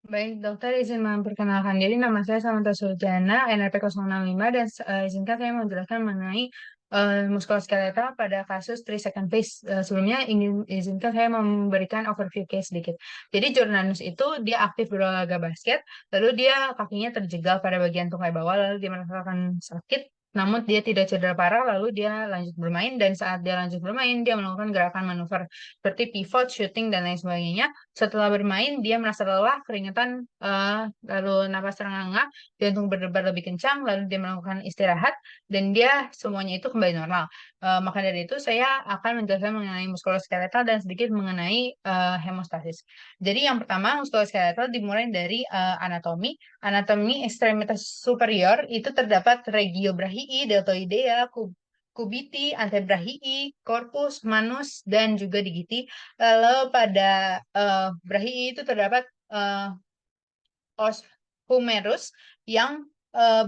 Baik, dokter izin memperkenalkan diri. Nama saya Samantha Suljana, NRP 065, dan izinkan saya menjelaskan mengenai muskuloskeletal pada kasus 3 second phase. Sebelumnya izinkan saya memberikan overview case sedikit. Jadi Jordanus itu dia aktif berolahraga basket, lalu dia kakinya terjegal pada bagian tungkai bawah, lalu dia merasakan sakit. Namun dia tidak cedera parah, lalu dia lanjut bermain, dan saat dia lanjut bermain, dia melakukan gerakan manuver seperti pivot, shooting, dan lain sebagainya. Setelah bermain, dia merasa lelah, keringetan, lalu napas terengah-engah, jantung berdebar lebih kencang, lalu dia melakukan istirahat, dan dia semuanya itu kembali normal. Maka dari itu, saya akan menjelaskan mengenai muskuloskeletal dan sedikit mengenai hemostasis. Jadi yang pertama, muskuloskeletal dimulai dari anatomi. Anatomi ekstremitas superior itu terdapat regio brachii, deltoidea, kubiti, antebrachii, corpus, manus, dan juga digiti. Lalu pada brahi itu terdapat eh, os humerus yang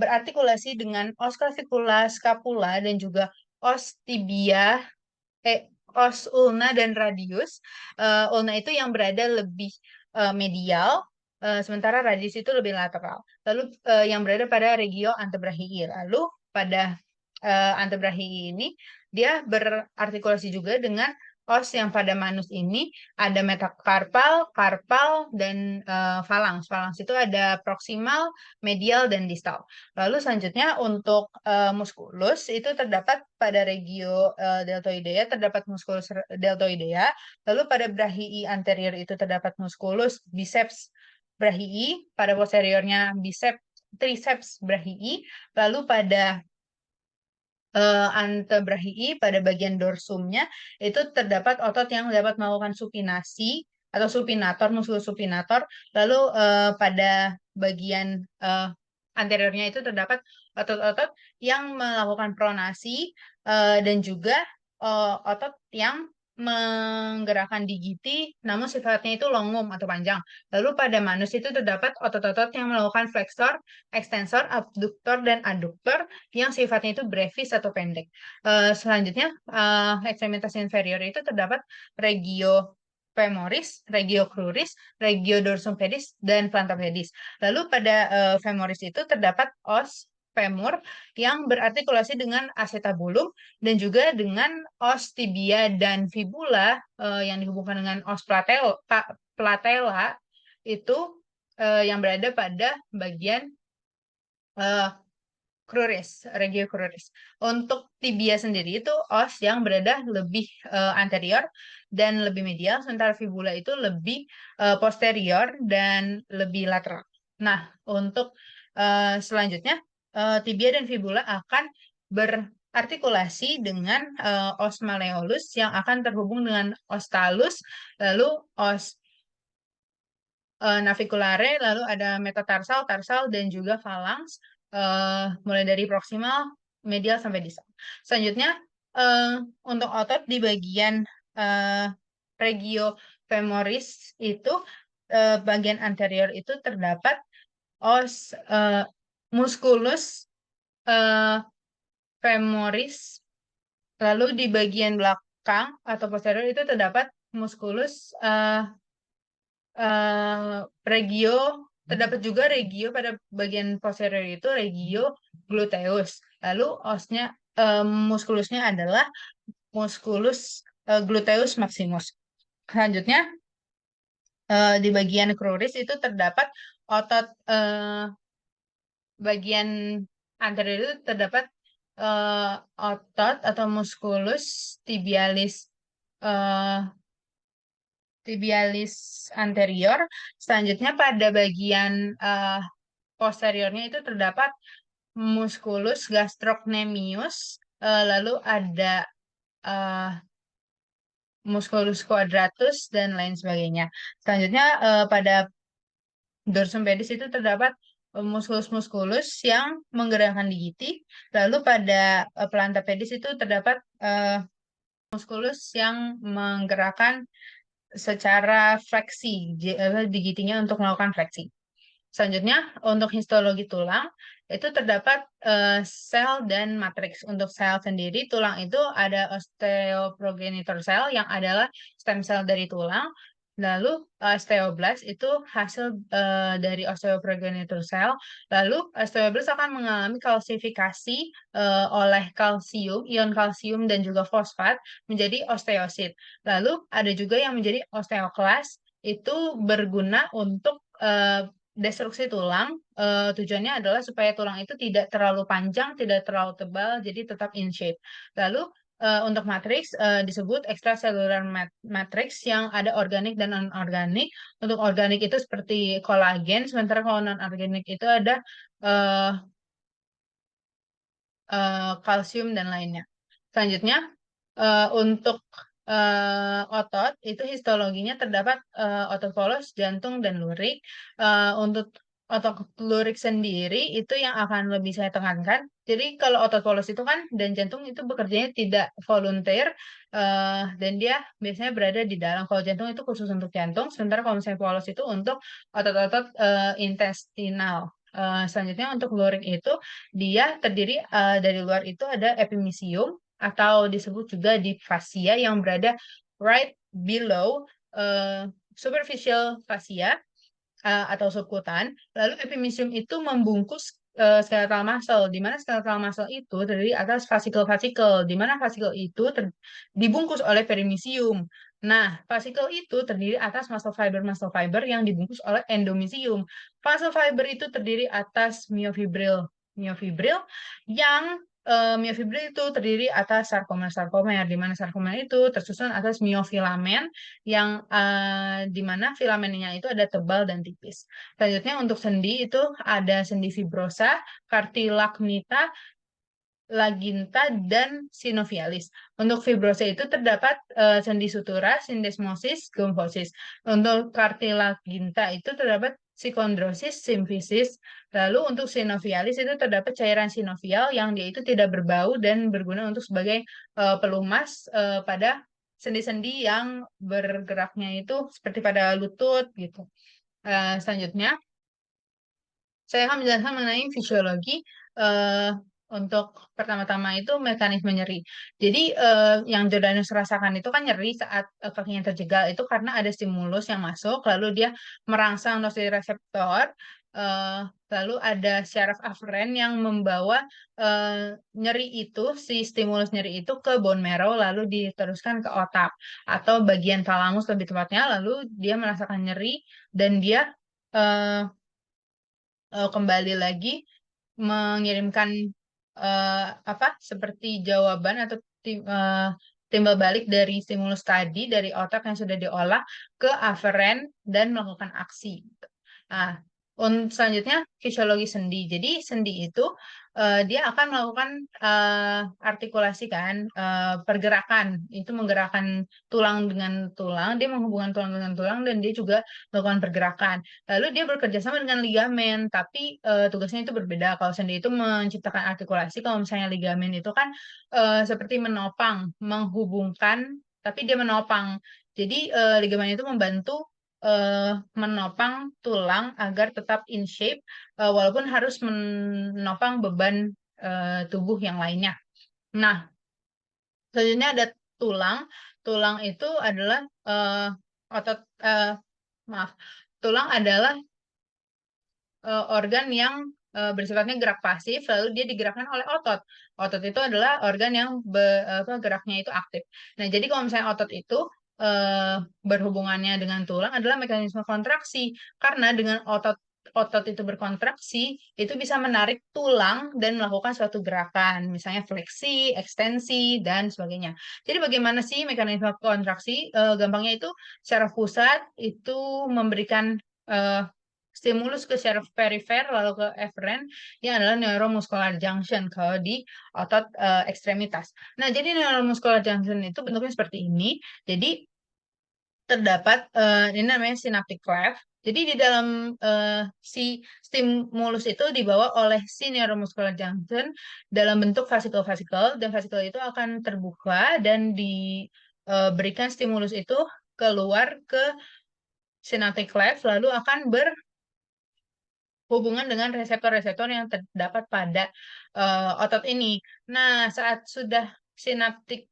berartikulasi dengan os clavicula, scapula, dan juga os tibia, os ulna dan radius. Ulna itu yang berada lebih medial, sementara radius itu lebih lateral. Lalu yang berada pada regio antebrachii. Lalu pada antebrachii ini dia berartikulasi juga dengan os yang pada manus ini ada metakarpal, karpal, dan falangs. Falangs itu ada proksimal, medial, dan distal. Lalu selanjutnya untuk muskulus itu terdapat pada regio deltoidea terdapat muskulus deltoidea. Lalu pada brachii anterior itu terdapat muskulus biceps brachii, pada posteriornya biceps triceps brachii. Lalu pada antebrachii pada bagian dorsumnya itu terdapat otot yang dapat melakukan supinasi atau supinator, muskulus supinator. Lalu pada bagian anteriornya itu terdapat otot-otot yang melakukan pronasi dan juga otot yang menggerakkan digiti, namun sifatnya itu longum atau panjang. Lalu pada manus itu terdapat otot-otot yang melakukan flexor, extensor, abduktor, dan adduktor yang sifatnya itu brevis atau pendek. Selanjutnya, ekstremitas inferior itu terdapat regio femoris, regio cruris, regio dorsum pedis, dan plantar pedis. Lalu pada femoris itu terdapat os femur yang berartikulasi dengan acetabulum dan juga dengan os tibia dan fibula yang dihubungkan dengan os patella itu yang berada pada bagian eh, cruris, regio cruris. Untuk tibia sendiri itu os yang berada lebih anterior dan lebih medial, sementara fibula itu lebih posterior dan lebih lateral. Nah, untuk selanjutnya tibia dan fibula akan berartikulasi dengan os malleolus yang akan terhubung dengan os talus, lalu os naviculare, lalu ada metatarsal, tarsal, dan juga phalanx, mulai dari proksimal, medial, sampai distal. Selanjutnya, untuk otot di bagian eh, regio femoris itu, bagian anterior itu terdapat os musculus eh, femoris, lalu di bagian belakang atau posterior itu terdapat musculus regio, terdapat juga regio pada bagian posterior itu regio gluteus. Lalu osnya muskulusnya adalah musculus gluteus maximus. Selanjutnya di bagian cruris itu terdapat otot bagian anterior itu terdapat otot atau musculus tibialis eh, tibialis anterior. Selanjutnya pada bagian posteriornya itu terdapat musculus gastrocnemius, lalu ada eh, musculus quadratus dan lain sebagainya. Selanjutnya pada dorsum pedis itu terdapat musculus-musculus yang menggerakkan digiti. Lalu pada plantar pedis itu terdapat musculus yang menggerakkan secara fleksi, digitinya untuk melakukan fleksi. Selanjutnya, untuk histologi tulang, itu terdapat sel dan matriks. Untuk sel sendiri, tulang itu ada osteoprogenitor cell yang adalah stem cell dari tulang. Lalu osteoblast itu hasil dari osteoprogenitor cell. Lalu osteoblast akan mengalami kalsifikasi oleh kalsium, ion kalsium dan juga fosfat menjadi osteosit. Lalu ada juga yang menjadi osteoklas, itu berguna untuk destruksi tulang. Tujuannya adalah supaya tulang itu tidak terlalu panjang, tidak terlalu tebal, jadi tetap in shape. Lalu untuk matriks disebut extracellular matrix yang ada organik dan non-organik. Untuk organik itu seperti kolagen, sementara kalau non-organik itu ada eh, kalsium dan lainnya. Selanjutnya, untuk otot itu histologinya terdapat otot polos, jantung, dan lurik. Untuk otot lurik sendiri itu yang akan lebih saya tekankan. Jadi kalau otot polos itu kan dan jantung itu bekerjanya tidak volunteer dan dia biasanya berada di dalam. Kalau jantung itu khusus untuk jantung, sementara kalau misalnya polos itu untuk otot-otot intestinal. Selanjutnya untuk lurik itu dia terdiri dari luar itu ada epimysium atau disebut juga di fascia yang berada right below superficial fascia atau subkutan. Lalu epimysium itu membungkus skeletal muscle, di mana skeletal muscle itu terdiri atas fasikel-fasikel, di mana fasikel itu dibungkus oleh perimysium. Nah, fasikel itu terdiri atas muscle fiber yang dibungkus oleh endomysium. Muscle fiber itu terdiri atas myofibril, myofibril yang myofibril itu terdiri atas sarkomer-sarkomer, di mana sarkomer itu tersusun atas myofilamen yang di mana filamennya itu ada tebal dan tipis. Selanjutnya untuk sendi itu ada sendi fibrosa, cartilagnita, laginta, dan sinovialis. Untuk fibrosa itu terdapat sendi sutura, sindesmosis, gomfosis. Untuk cartilaginta itu terdapat sikondrosis, simfisis. Lalu untuk sinovialis itu terdapat cairan sinovial yang dia itu tidak berbau dan berguna untuk sebagai pelumas pada sendi-sendi yang bergeraknya itu seperti pada lutut gitu. Selanjutnya saya akan menjelaskan mengenai fisiologi eh, untuk pertama-tama itu mekanisme nyeri. Jadi yang Jordanus rasakan itu kan nyeri saat kakinya terjegal itu karena ada stimulus yang masuk, lalu dia merangsang nosireseptor, eh, lalu ada syaraf aferen yang membawa nyeri itu, si stimulus nyeri itu ke bone marrow, lalu diteruskan ke otak atau bagian talamus lebih tepatnya, lalu dia merasakan nyeri dan dia eh, kembali lagi mengirimkan apa seperti jawaban atau timbal balik dari stimulus tadi dari otak yang sudah diolah ke aferen dan melakukan aksi. Nah, selanjutnya fisiologi sendi. Jadi sendi itu dia akan melakukan artikulasi kan, pergerakan. Itu menggerakkan tulang dengan tulang, dia menghubungkan tulang dengan tulang dan dia juga melakukan pergerakan. Lalu dia bekerja sama dengan ligamen, tapi tugasnya itu berbeda. Kalau sendi itu menciptakan artikulasi, kalau misalnya ligamen itu kan seperti menopang, menghubungkan, tapi dia menopang. Jadi ligamen itu membantu menopang tulang agar tetap in shape, walaupun harus menopang beban tubuh yang lainnya. Nah, selanjutnya ada tulang. Tulang itu adalah otot, maaf, tulang adalah organ yang bersifatnya gerak pasif, lalu dia digerakkan oleh otot. Otot itu adalah organ yang geraknya itu aktif. Nah, jadi kalau misalnya otot itu eh, berhubungannya dengan tulang adalah mekanisme kontraksi, karena dengan otot itu berkontraksi, itu bisa menarik tulang dan melakukan suatu gerakan, misalnya fleksi, ekstensi, dan sebagainya. Jadi bagaimana sih mekanisme kontraksi? Gampangnya itu secara pusat itu memberikan eh, stimulus ke syaraf perifer lalu ke eferen yang adalah neuromuscular junction kalau di otot ekstremitas. Nah, jadi neuromuscular junction itu bentuknya seperti ini. Jadi terdapat ini namanya synaptic cleft. Jadi di dalam si stimulus itu dibawa oleh si neuromuscular junction dalam bentuk vasikel-vasikel dan vasikel itu akan terbuka dan diberikan stimulus itu keluar ke synaptic cleft lalu akan hubungan dengan reseptor-reseptor yang terdapat pada otot ini. Nah, saat sudah sinaptik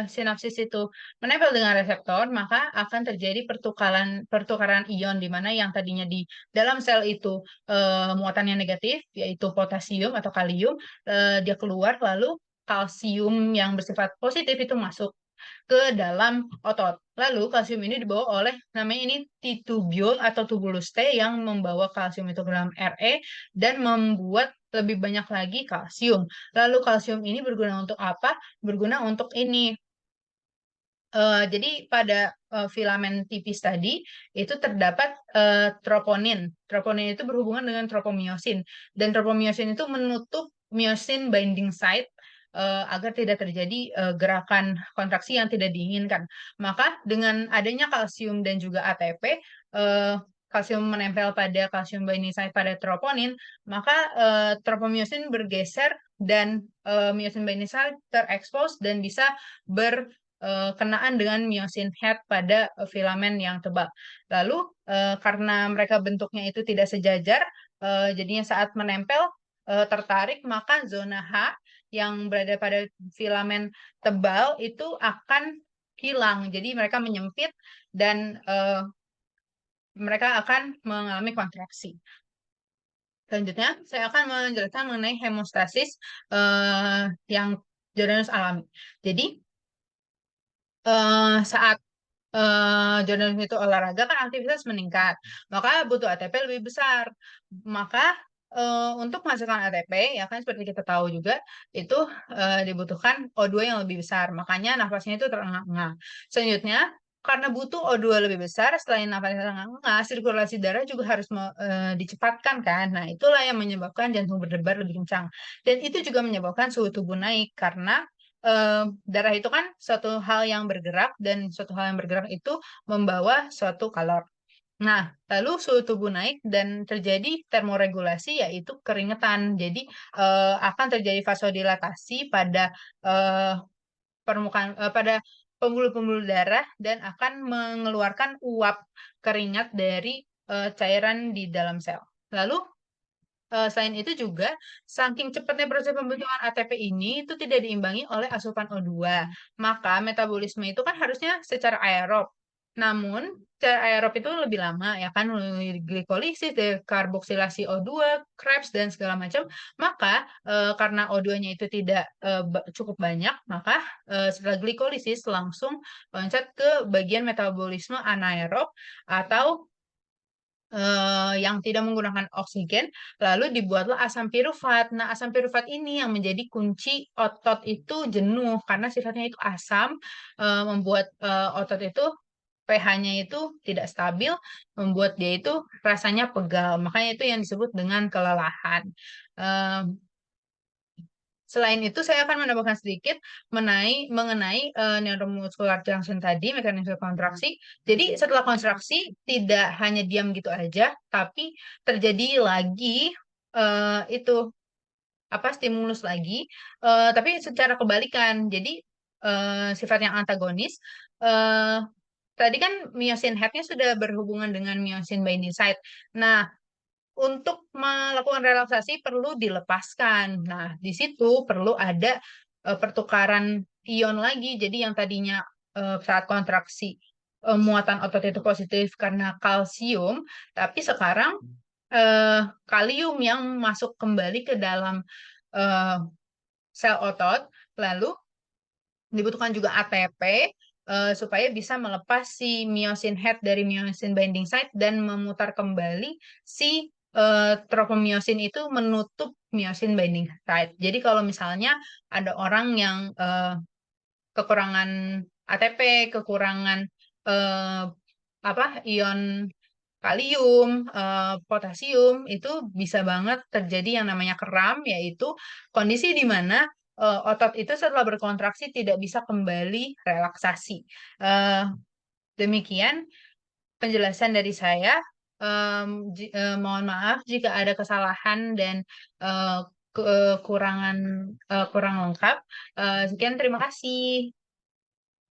sinapsis itu menempel dengan reseptor, maka akan terjadi pertukaran pertukaran ion di mana yang tadinya di dalam sel itu muatannya negatif, yaitu potasium atau kalium, dia keluar lalu kalsium yang bersifat positif itu masuk ke dalam otot. Lalu kalsium ini dibawa oleh namanya ini titubiul atau tubulus T yang membawa kalsium itu ke dalam Re dan membuat lebih banyak lagi kalsium. Lalu kalsium ini berguna untuk apa? Berguna untuk ini. Jadi pada filamen tipis tadi itu terdapat troponin. Troponin itu berhubungan dengan tropomiosin dan tropomiosin itu menutup miosin binding site agar tidak terjadi gerakan kontraksi yang tidak diinginkan. Maka dengan adanya kalsium dan juga ATP, kalsium menempel pada kalsium binding site pada troponin, maka tropomiosin bergeser dan miosin binding site terekspos dan bisa kenaan dengan miosin head pada filamen yang tebal. Lalu karena mereka bentuknya itu tidak sejajar, jadinya saat menempel tertarik, maka zona H yang berada pada filamen tebal itu akan hilang. Jadi mereka menyempit dan mereka akan mengalami kontraksi. Selanjutnya, saya akan menjelaskan mengenai hemostasis yang Jordanus alami. Jadi, saat jurnalis itu olahraga kan aktivitas meningkat, maka butuh ATP lebih besar. Maka untuk menghasilkan ATP ya kan seperti kita tahu juga itu dibutuhkan O2 yang lebih besar. Makanya nafasnya itu terengah-engah. Selanjutnya karena butuh O2 lebih besar, selain nafasnya terengah-engah, sirkulasi darah juga harus dicepatkan kan. Nah, itulah yang menyebabkan jantung berdebar lebih kencang. Dan itu juga menyebabkan suhu tubuh naik karena darah itu kan suatu hal yang bergerak dan suatu hal yang bergerak itu membawa suatu kalor. Nah, lalu suhu tubuh naik dan terjadi termoregulasi yaitu keringetan. Jadi akan terjadi vasodilatasi pada eh, permukaan pada pembuluh-pembuluh darah dan akan mengeluarkan uap keringat dari cairan di dalam sel. Lalu selain itu juga, saking cepatnya proses pembentukan ATP ini itu tidak diimbangi oleh asupan O2. Maka metabolisme itu kan harusnya secara aerob. Namun, secara aerob itu lebih lama, ya kan, melalui glikolisis, dekarboksilasi O2, Krebs, dan segala macam. Maka, karena O2-nya itu tidak cukup banyak, maka setelah glikolisis langsung loncat ke bagian metabolisme anaerob atau yang tidak menggunakan oksigen, lalu dibuatlah asam pirufat. Nah, asam pirufat ini yang menjadi kunci otot itu jenuh karena sifatnya itu asam, membuat otot itu pH-nya itu tidak stabil, membuat dia itu rasanya pegal. Makanya itu yang disebut dengan kelelahan. Eh, Selain itu, saya akan menambahkan sedikit mengenai neuromuscular junction tadi, mekanisme kontraksi. Jadi, setelah kontraksi, tidak hanya diam gitu aja, tapi terjadi lagi itu apa stimulus lagi, tapi secara kebalikan. Jadi, sifat yang antagonis. eh, Tadi kan myosin head-nya sudah berhubungan dengan myosin binding site. Nah, untuk melakukan relaksasi perlu dilepaskan. Nah, di situ perlu ada pertukaran ion lagi. Jadi yang tadinya saat kontraksi muatan otot itu positif karena kalsium, tapi sekarang kalium yang masuk kembali ke dalam eh, sel otot, lalu dibutuhkan juga ATP supaya bisa melepas si myosin head dari myosin binding site dan memutar kembali si tropomyosin itu menutup myosin binding site. Jadi kalau misalnya ada orang yang kekurangan ATP, kekurangan eh, apa ion kalium, potasium itu bisa banget terjadi yang namanya kram, yaitu kondisi di mana otot itu setelah berkontraksi tidak bisa kembali relaksasi. Eh, Demikian penjelasan dari saya. Mohon maaf jika ada kesalahan dan kekurangan kurang lengkap. Sekian, terima kasih.